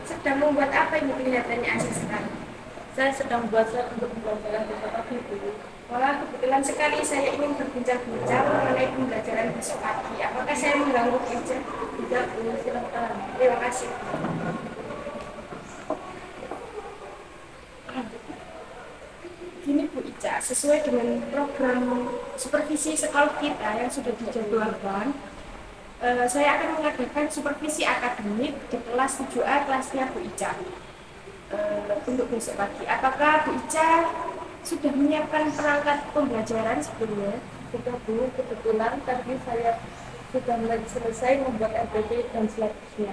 Sedang membuat apa ini kelihatannya asik sekali? Saya sedang belajar untuk pembelajaran besok pagi, Bu. Wah, kebetulan sekali saya ingin berbincang-bincang mengenai pembelajaran besok pagi. Apakah saya mengganggu kerja? Tidak, Bu, silakan. Terima kasih. Gini Bu Ica, sesuai dengan program supervisi sekolah kita yang sudah dijadwalkan, saya akan mengadakan supervisi akademik di kelas 7A kelasnya Bu Ica untuk besok pagi. Apakah Bu Ica sudah menyiapkan perangkat pembelajaran sebelumnya? Sudah, Bu, kebetulan tadi saya sudah mulai selesai membuat RPP dan selanjutnya.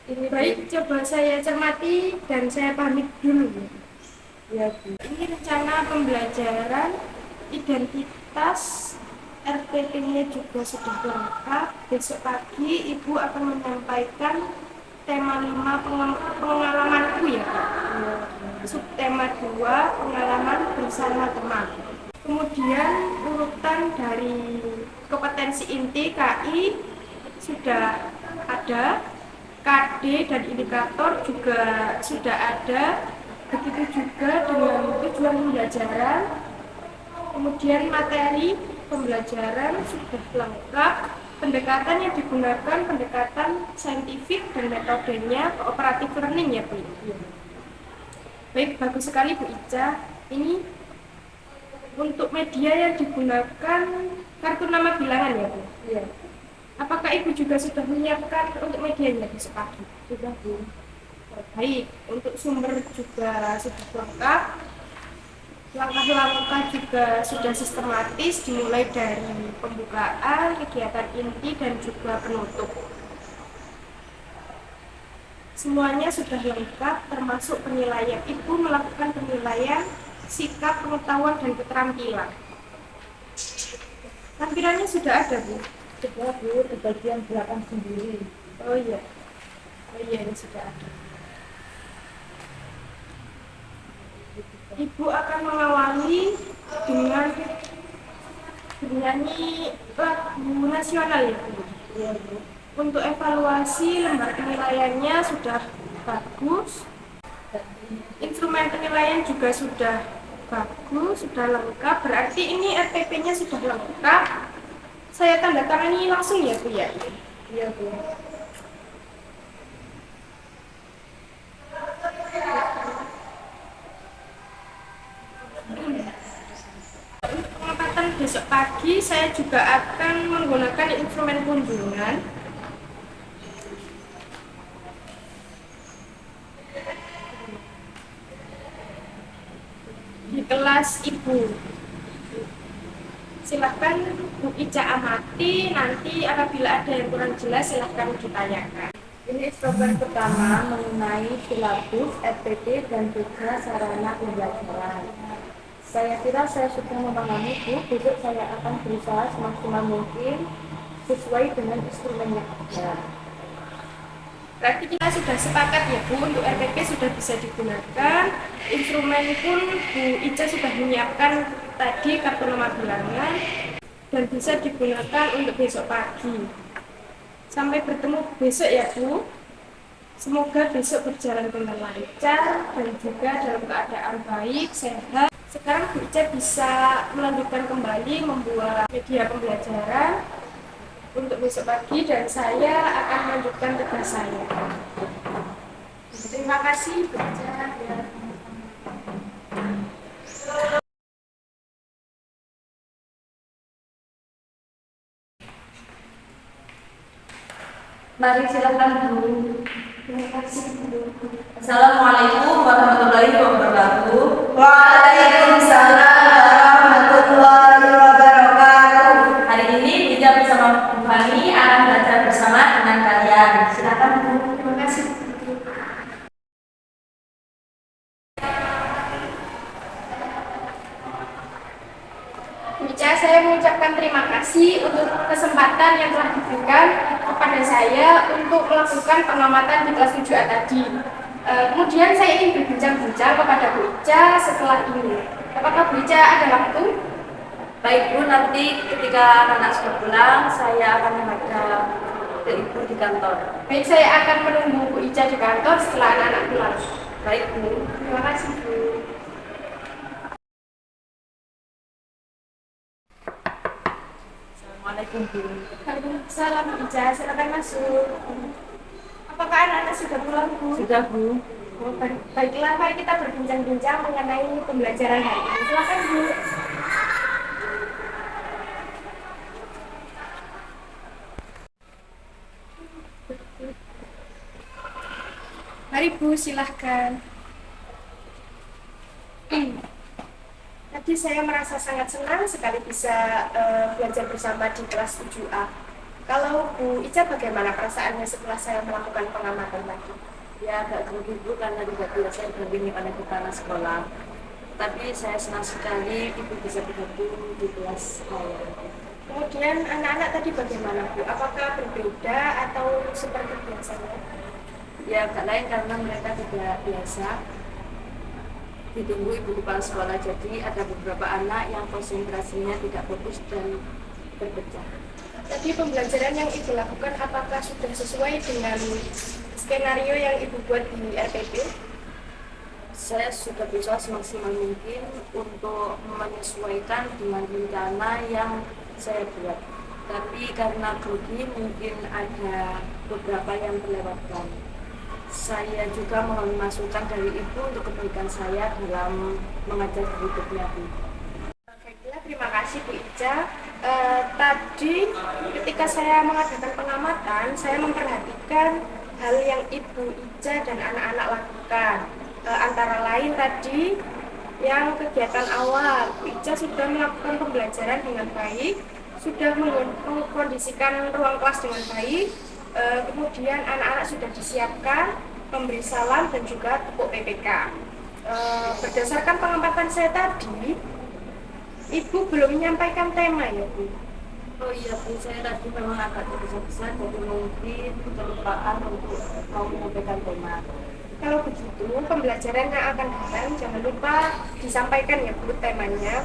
Ini, Bu. Baik, coba saya cermati dan saya pamit dulu. Ya, Bu. Ini rencana pembelajaran, identitas, RPP-nya juga sudah lengkap. Besok pagi Ibu akan menyampaikan tema 5 pengalamanku ya Pak. Subtema 2 pengalaman bersama teman. Kemudian urutan dari kompetensi inti KI sudah ada, KD dan indikator juga sudah ada. Begitu juga dengan tujuan pembelajaran, kemudian materi pembelajaran sudah lengkap. Pendekatan yang digunakan pendekatan saintifik dan metodenya cooperative learning ya Bu. Baik, bagus sekali Bu Ica. Ini untuk media yang digunakan kartu nama bilangan ya Bu. Iya, Apakah Ibu juga sudah menyiapkan untuk medianya besok pagi? sudah, Bu. Baik, untuk sumber juga sudah lengkap. Langkah-langkah juga sudah sistematis dimulai dari pembukaan, kegiatan inti dan juga penutup. Semuanya sudah lengkap termasuk penilaian. Ibu melakukan penilaian sikap, pengetahuan dan keterampilan. Tampilannya sudah ada, Bu. Sudah, Bu, di bagian belakang sendiri. Oh iya. Oh iya, ini sudah ada. Ibu akan mengawali dengan bernyanyi lagu nasional ya Bu. Iya, Bu. Untuk evaluasi lembar penilaiannya sudah bagus. Instrumen penilaian juga sudah bagus, sudah lengkap. Berarti ini RPP-nya sudah lengkap. Saya tanda tangani langsung ya Bu ya. Iya, Bu. Penempatan besok pagi saya juga akan menggunakan instrumen kunjungan. Di kelas Ibu. Silahkan Bu Ica amati, nanti apabila ada yang kurang jelas silahkan ditanyakan. Ini program pertama mengenai silabus, RPP, dan juga sarana pembelajaran. Saya kira saya sudah memahami, Bu. Besok saya akan berusaha semaksimal mungkin sesuai dengan instrumen yang ada. Berarti kita sudah sepakat ya Bu, untuk RPP sudah bisa digunakan. Instrumen pun Bu Ica sudah menyiapkan tadi kartu nama bilangan dan bisa digunakan untuk besok pagi. Sampai bertemu besok ya Bu. Semoga besok berjalan dengan lancar dan juga dalam keadaan baik, sehat. Sekarang Bu Ica bisa melanjutkan kembali membuat media pembelajaran untuk besok pagi dan saya akan melanjutkan tugas saya. Terima kasih Bu Ica. Ya. Mari silakan, Bu. Terima kasih Bu. Assalamualaikum warahmatullahi wabarakatuh. Waalaikumsalam warahmatullahi wabarakatuh. Hari ini kita bersama Bu Fani akan belajar bersama dengan kalian. Silakan, Bu. Terima kasih Bu. Bu Ica, saya mengucapkan terima kasih untuk kesempatan yang telah diberikan kepada saya untuk melakukan pengamatan di kelas 7A tadi. Kemudian saya ingin berbincang-bincang kepada Bu Ica setelah ini. Apakah Bu Ica ada waktu? Baik, Bu, nanti ketika anak sudah pulang, saya akan menghadap ke Ibu di kantor. Baik, saya akan menunggu Bu Ica di kantor setelah anak-anak pulang. Baik, Bu. Terima kasih, Bu. Assalamualaikum, Bu. Waalaikumsalam, Bu Ica. Silakan masuk. Apakah anak-anak sudah pulang, Bu? Sudah, Bu. Oh, baiklah, mari kita berbincang-bincang mengenai pembelajaran hari ini. Silakan, Bu. Mari, Bu, silahkan. Tadi saya merasa sangat senang sekali bisa belajar bersama di kelas 7A. Kalau Bu Ica bagaimana perasaannya setelah saya melakukan pengamatan tadi? Ya, agak grogi, Bu, karena tidak biasa didampingi oleh kepala sekolah. Tapi saya senang sekali Ibu bisa bergabung di kelas saya. Kemudian anak-anak tadi bagaimana, Bu? Apakah berbeda atau seperti biasanya? Ya, agak lain karena mereka tidak biasa ditunggu ibu kepala sekolah, jadi ada beberapa anak yang konsentrasinya tidak fokus dan berpecah. Tadi pembelajaran yang Ibu lakukan apakah sudah sesuai dengan skenario yang Ibu buat di RPP? Saya sudah berusaha semaksimal mungkin untuk menyesuaikan dengan rencana yang saya buat. Tapi karena grogi mungkin ada beberapa yang terlewatkan. Saya juga mohon masukan dari Ibu untuk kebaikan saya dalam mengajar berikutnya, Bu. Baiklah, terima kasih Bu Ica. Tadi ketika saya mengadakan pengamatan, saya memperhatikan hal yang Ibu Ica dan anak-anak lakukan. Antara lain tadi yang kegiatan awal, Bu Ica sudah melakukan pembelajaran dengan baik, sudah mengkondisikan ruang kelas dengan baik. Kemudian anak-anak sudah disiapkan memberi salam dan juga tepuk PPK. Berdasarkan pengamatan saya tadi, Ibu belum menyampaikan tema ya, Bu? Oh iya, Bu, saya tadi memang agak tergesa-gesa, jadi mungkin kelupaan untuk mau menyampaikan tema. Kalau begitu, pembelajaran yang akan datang jangan lupa disampaikan ya, Bu, temanya.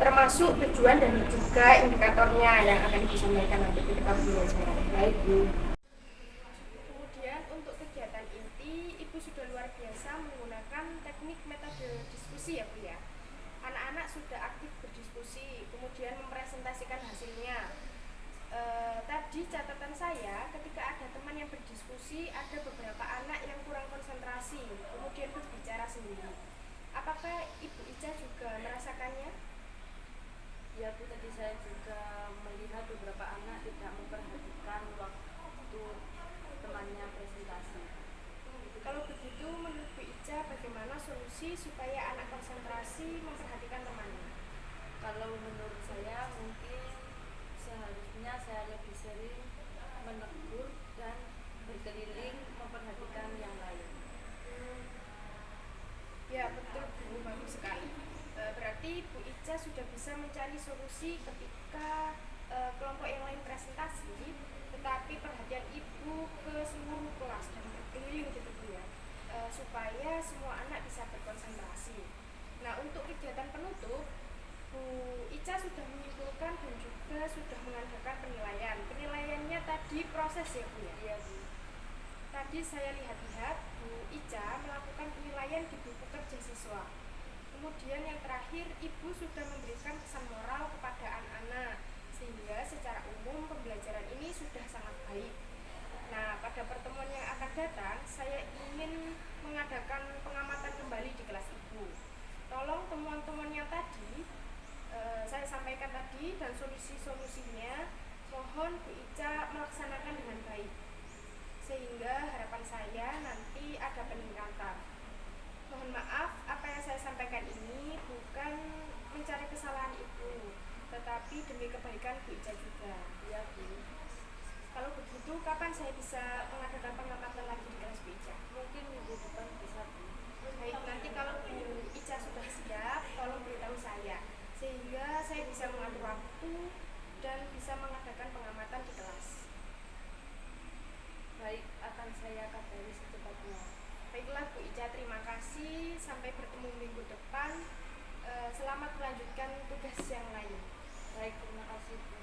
Termasuk tujuan dan juga indikatornya yang akan disampaikan nanti ketika pembelajaran. Baik, Bu. Kemudian untuk kegiatan inti, Ibu sudah luar biasa menggunakan teknik metode diskusi ya, Bu ya. Anak-anak sudah aktif berdiskusi, kemudian mempresentasikan hasilnya. Tadi catatan saya, ketika ada teman yang berdiskusi, ada beberapa anak yang kurang konsentrasi, kemudian berbicara sendiri. Apakah Ibu Ica juga merasakannya? Ya, Bu, tadi saya juga melihat beberapa anak tidak memperhatikan waktu temannya presentasi. Kalau begitu, menurut Bu Ica bagaimana solusi supaya anak konsentrasi memperhatikan temannya? Kalau menurut saya mungkin seharusnya saya lebih sering menegur dan berkeliling memperhatikan yang lain. Ya, betul, Bu, bagus sekali. Berarti Bu Ica sudah bisa mencari solusi ketika kelompok yang lain presentasi, tetapi perhatian Ibu ke seluruh kelas dan berkeliling gitu, Bu ya, supaya semua anak bisa berkonsentrasi. Nah, untuk kegiatan penutup, Bu Ica sudah menyimpulkan dan juga sudah mengadakan penilaian. Penilaiannya tadi proses ya, Bu ya? Iya, Bu. Tadi saya lihat-lihat Bu Ica melakukan penilaian di buku kerja siswa. Kemudian yang terakhir, Ibu sudah memberikan pesan moral kepada anak-anak, sehingga secara umum pembelajaran ini sudah sangat baik. Nah, pada pertemuan yang akan datang, saya ingin mengadakan pengamatan kembali di kelas Ibu. Tolong temuan-temuan yang tadi saya sampaikan tadi dan solusi-solusinya mohon Bu Ica melaksanakan dengan baik, sehingga harapan saya nanti ada peningkatan. Mohon maaf, apa yang saya sampaikan ini bukan mencari kesalahan Ibu, tetapi demi kebaikan Bu Ica juga. Iya, Bu. Kalau begitu, kapan saya bisa mengadakan pengamatan lagi di kelas Bu Ica? Mungkin minggu depan bisa, Bu. Baik, nanti kalau Bu Ica sudah siap, tolong beritahu saya, sehingga saya bisa mengatur waktu dan bisa mengadakan pengamatan di kelas. Baik, akan saya kabari secepatnya. Baiklah Bu Ica, terima kasih. Sampai bertemu minggu depan. Selamat melanjutkan tugas yang lain. Baik, terima kasih, Bu.